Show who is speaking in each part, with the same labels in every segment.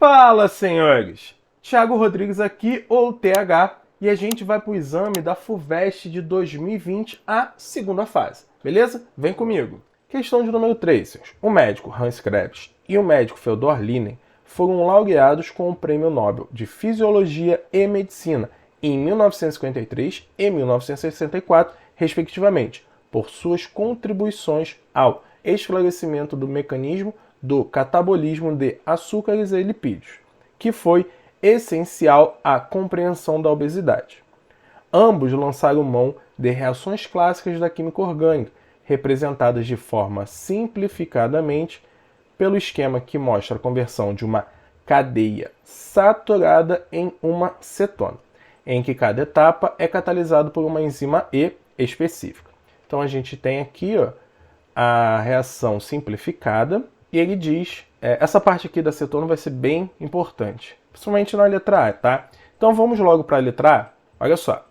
Speaker 1: Fala, senhores! Thiago Rodrigues aqui, ou TH, e a gente vai para o exame da FUVEST de 2020, a segunda fase, beleza? Vem comigo! Questão de número 3, senhores. O médico Hans Krebs e o médico Feodor Linen foram laureados com o Prêmio Nobel de Fisiologia e Medicina em 1953 e 1964, respectivamente, por suas contribuições ao esclarecimento do mecanismo do catabolismo de açúcares e lipídios, que foi essencial à compreensão da obesidade. Ambos lançaram mão de reações clássicas da química orgânica, representadas de forma simplificadamente pelo esquema que mostra a conversão de uma cadeia saturada em uma cetona, em que cada etapa é catalisada por uma enzima E específica. Então a gente tem aqui a reação simplificada, e ele diz, essa parte aqui da cetona vai ser bem importante, principalmente na letra A, tá? Então vamos logo para a letra A. Olha só.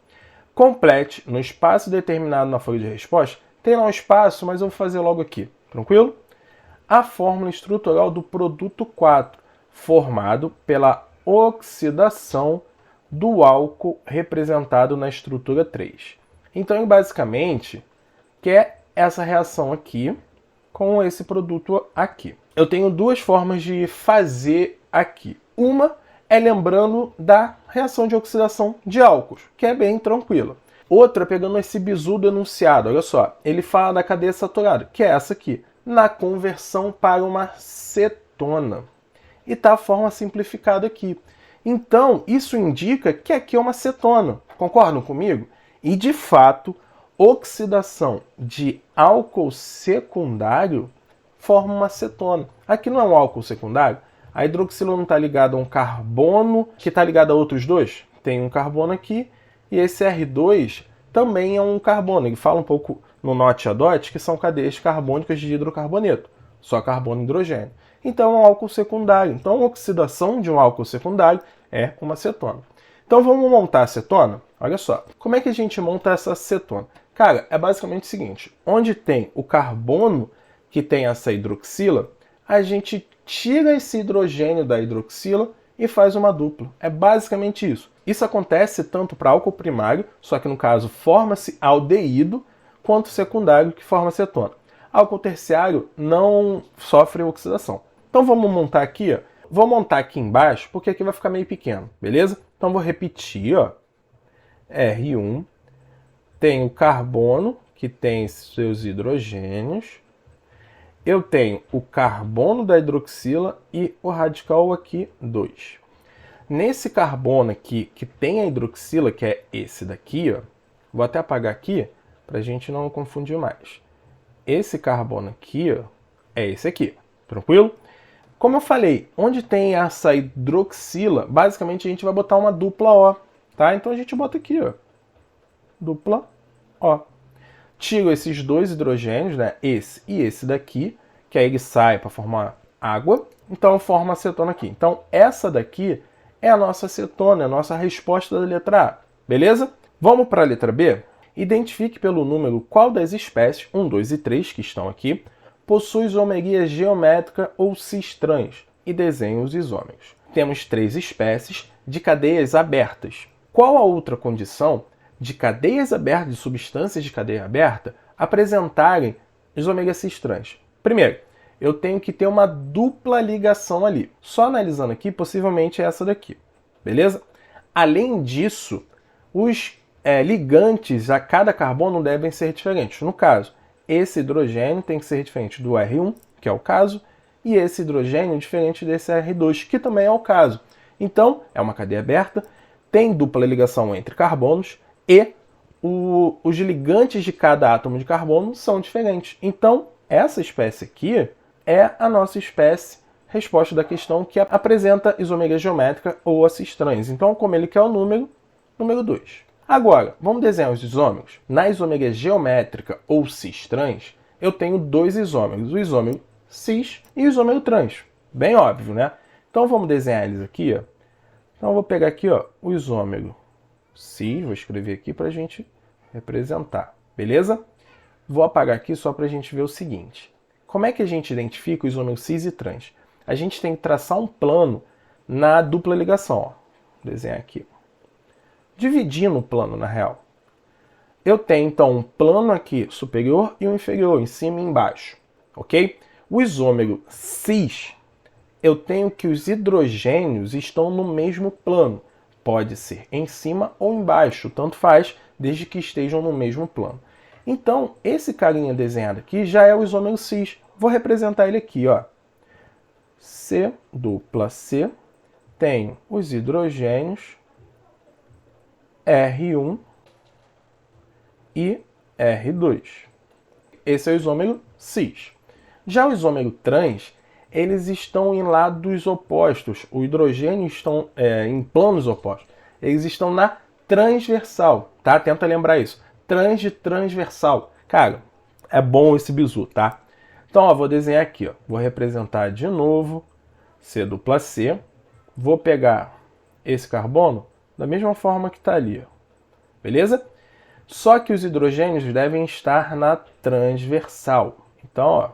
Speaker 1: Complete no espaço determinado na folha de resposta. Tem lá um espaço, mas eu vou fazer logo aqui, tranquilo? A fórmula estrutural do produto 4, formado pela oxidação do álcool representado na estrutura 3. Então, ele basicamente quer essa reação aqui com esse produto aqui. Eu tenho duas formas de fazer aqui. Uma é lembrando da reação de oxidação de álcools, que é bem tranquila. Outra é pegando esse bizu do enunciado. Olha só, ele fala da cadeia saturada, que é essa aqui, na conversão para uma cetona. E está a forma simplificada aqui. Então, isso indica que aqui é uma cetona. Concordam comigo? E, de fato, oxidação de álcool secundário forma uma cetona. Aqui não é um álcool secundário. A hidroxila não está ligada a um carbono que está ligado a outros dois. Tem um carbono aqui e esse R2 também é um carbono. Ele fala um pouco no NOT e ADOT que são cadeias carbônicas de hidrocarboneto. Só carbono e hidrogênio. Então é um álcool secundário. Então a oxidação de um álcool secundário é uma cetona. Então vamos montar a cetona? Olha só. Como é que a gente monta essa cetona? Cara, é basicamente o seguinte. Onde tem o carbono que tem essa hidroxila, a gente tira esse hidrogênio da hidroxila e faz uma dupla. É basicamente isso. Isso acontece tanto para álcool primário, só que no caso forma-se aldeído, quanto secundário, que forma cetona. Álcool terciário não sofre oxidação. Então vamos montar aqui, ó. Vou montar aqui embaixo, porque aqui vai ficar meio pequeno, beleza? Então vou repetir, ó. R1, tem o carbono, que tem seus hidrogênios. Eu tenho o carbono da hidroxila e o radical aqui, 2. Nesse carbono aqui, que tem a hidroxila, que é esse daqui, ó, vou até apagar aqui, para a gente não confundir mais. Esse carbono aqui, ó, é esse aqui, tranquilo? Como eu falei, onde tem essa hidroxila, basicamente a gente vai botar uma dupla O, tá? Então a gente bota aqui, ó, dupla O. Tiro esses dois hidrogênios, né? Esse e esse daqui, que aí ele sai para formar água, então forma a cetona aqui. Então essa daqui é a nossa cetona, a nossa resposta da letra A, beleza? Vamos para a letra B? Identifique pelo número qual das espécies, 1, 2 e 3, que estão aqui, possui isomeria geométrica ou cis-trans, e desenhe os isômeros. Temos 3 espécies de cadeias abertas. Qual a outra condição de cadeias abertas, de substâncias de cadeia aberta, apresentarem isomeria cis-trans? Primeiro, eu tenho que ter uma dupla ligação ali. Só analisando aqui, possivelmente é essa daqui, beleza? Além disso, os ligantes a cada carbono devem ser diferentes. No caso, esse hidrogênio tem que ser diferente do R1, que é o caso, e esse hidrogênio diferente desse R2, que também é o caso. Então, é uma cadeia aberta, tem dupla ligação entre carbonos, e os ligantes de cada átomo de carbono são diferentes. Então, essa espécie aqui é a nossa espécie resposta da questão que apresenta isomeria geométrica ou a cis-trans. Então, como ele quer o número 2. Agora, vamos desenhar os isômeros. Na isomeria geométrica ou cis-trans, eu tenho dois isômeros, o isômero cis e o isômero trans. Bem óbvio, né? Então, vamos desenhar eles aqui, ó. Então, eu vou pegar aqui, ó, o isômero cis, vou escrever aqui para a gente representar, beleza? Vou apagar aqui só para a gente ver o seguinte. Como é que a gente identifica o isômero cis e trans? A gente tem que traçar um plano na dupla ligação. Ó. Vou desenhar aqui. Dividindo o plano, na real. Eu tenho, então, um plano aqui superior e um inferior, em cima e embaixo. Ok? O isômero cis, eu tenho que os hidrogênios estão no mesmo plano. Pode ser em cima ou embaixo, tanto faz, desde que estejam no mesmo plano. Então, esse carinha desenhado aqui já é o isômero cis. Vou representar ele aqui, ó. C dupla C tem os hidrogênios R1 e R2. Esse é o isômero cis. Já o isômero trans, eles estão em lados opostos. O hidrogênio estão em planos opostos. Eles estão na transversal, tá? Tenta lembrar isso. Trans de transversal. Cara, é bom esse bizu, tá? Então, ó, vou desenhar aqui, ó. Vou representar de novo C dupla C. Vou pegar esse carbono da mesma forma que está ali, ó. Beleza? Só que os hidrogênios devem estar na transversal. Então, ó,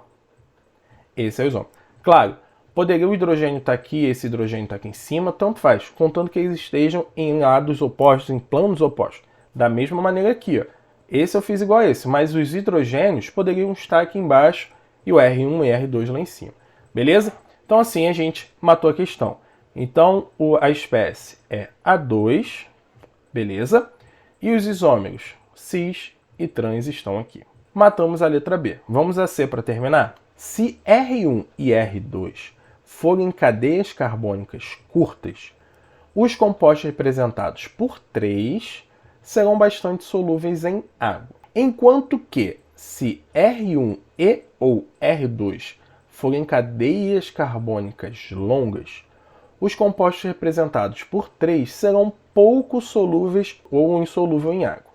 Speaker 1: esse é o isômero. Claro, poderia o hidrogênio estar aqui, esse hidrogênio estar aqui em cima, tanto faz, contanto que eles estejam em lados opostos, em planos opostos. Da mesma maneira aqui, ó. Esse eu fiz igual a esse, mas os hidrogênios poderiam estar aqui embaixo e o R1 e R2 lá em cima. Beleza? Então assim a gente matou a questão. Então a espécie é A2, beleza? E os isômeros cis e trans estão aqui. Matamos a letra B. Vamos a C para terminar? Se R1 e R2 forem cadeias carbônicas curtas, os compostos representados por 3 serão bastante solúveis em água. Enquanto que, se R1 e ou R2 forem cadeias carbônicas longas, os compostos representados por 3 serão pouco solúveis ou insolúveis em água.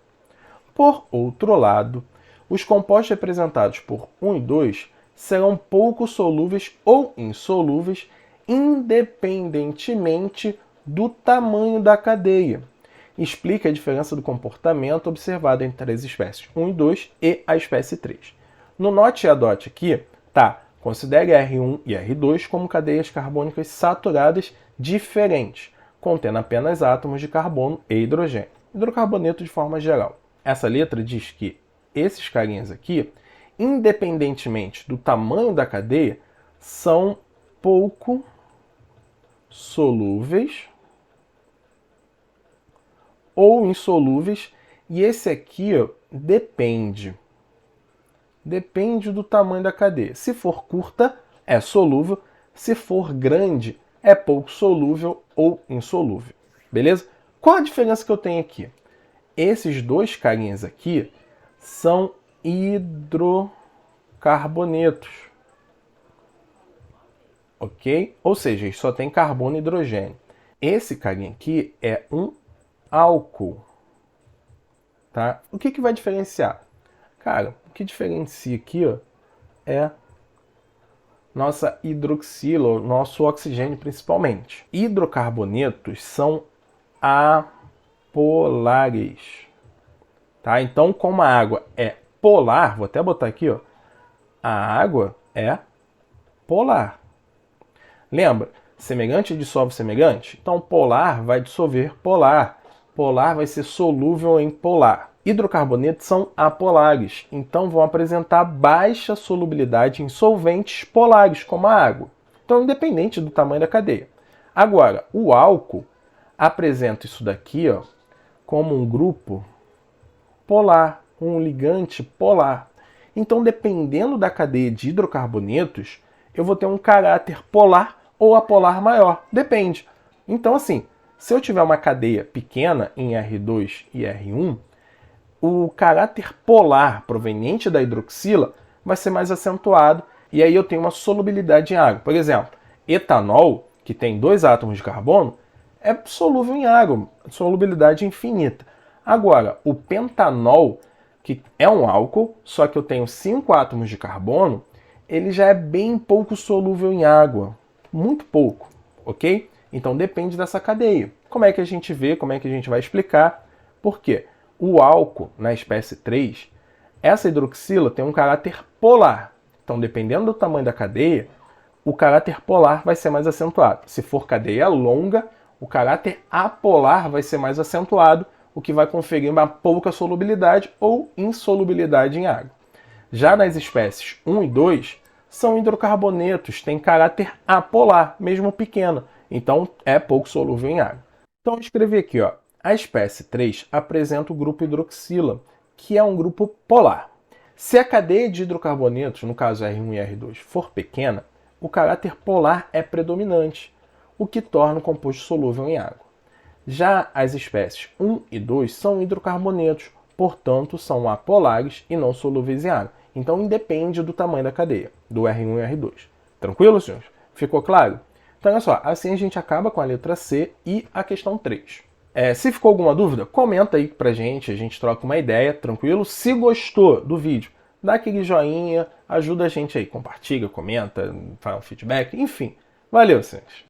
Speaker 1: Por outro lado, os compostos representados por 1 e 2 serão pouco solúveis ou insolúveis, independentemente do tamanho da cadeia. Explica a diferença do comportamento observado entre as espécies 1 e 2 e a espécie 3. No note e adote aqui, tá, considere R1 e R2 como cadeias carbônicas saturadas diferentes, contendo apenas átomos de carbono e hidrogênio, hidrocarboneto de forma geral. Essa letra diz que esses carinhas aqui, independentemente do tamanho da cadeia, são pouco solúveis ou insolúveis, e esse aqui, ó, depende do tamanho da cadeia. Se for curta, é solúvel, se for grande, é pouco solúvel ou insolúvel. Beleza? Qual a diferença que eu tenho aqui? Esses dois carinhas aqui são hidrocarbonetos. Ok? Ou seja, eles só tem carbono e hidrogênio. Esse carinha aqui é um álcool. Tá? O que vai diferenciar? Cara, o que diferencia aqui, ó, é nossa hidroxila, nosso oxigênio principalmente. Hidrocarbonetos são apolares. Tá? Então, como a água é polar, vou até botar aqui, ó, a água é polar. Lembra? Semelhante dissolve semelhante? Então, polar vai dissolver polar. Polar vai ser solúvel em polar. Hidrocarbonetos são apolares, então vão apresentar baixa solubilidade em solventes polares, como a água. Então, independente do tamanho da cadeia. Agora, o álcool apresenta isso daqui, ó, como um grupo polar, um ligante polar. Então, dependendo da cadeia de hidrocarbonetos, eu vou ter um caráter polar ou apolar maior. Depende. Então, assim, se eu tiver uma cadeia pequena em R2 e R1, o caráter polar proveniente da hidroxila vai ser mais acentuado e aí eu tenho uma solubilidade em água. Por exemplo, etanol, que tem 2 átomos de carbono, é solúvel em água, solubilidade infinita. Agora, o pentanol, que é um álcool, só que eu tenho 5 átomos de carbono, ele já é bem pouco solúvel em água. Muito pouco, ok? Então depende dessa cadeia. Como é que a gente vê, como é que a gente vai explicar? Por quê? O álcool, na espécie 3, essa hidroxila tem um caráter polar. Então, dependendo do tamanho da cadeia, o caráter polar vai ser mais acentuado. Se for cadeia longa, o caráter apolar vai ser mais acentuado, o que vai conferir uma pouca solubilidade ou insolubilidade em água. Já nas espécies 1 e 2, são hidrocarbonetos, têm caráter apolar, mesmo pequeno, então é pouco solúvel em água. Então eu escrevi aqui, ó, a espécie 3 apresenta o grupo hidroxila, que é um grupo polar. Se a cadeia de hidrocarbonetos, no caso R1 e R2, for pequena, o caráter polar é predominante, o que torna o composto solúvel em água. Já as espécies 1 e 2 são hidrocarbonetos, portanto são apolares e não solúveis em água. Então independe do tamanho da cadeia, do R1 e R2. Tranquilo, senhores? Ficou claro? Então olha só, assim a gente acaba com a letra C e a questão 3. Se ficou alguma dúvida, comenta aí pra gente, a gente troca uma ideia, tranquilo? Se gostou do vídeo, dá aquele joinha, ajuda a gente aí, compartilha, comenta, fala um feedback, enfim. Valeu, senhores!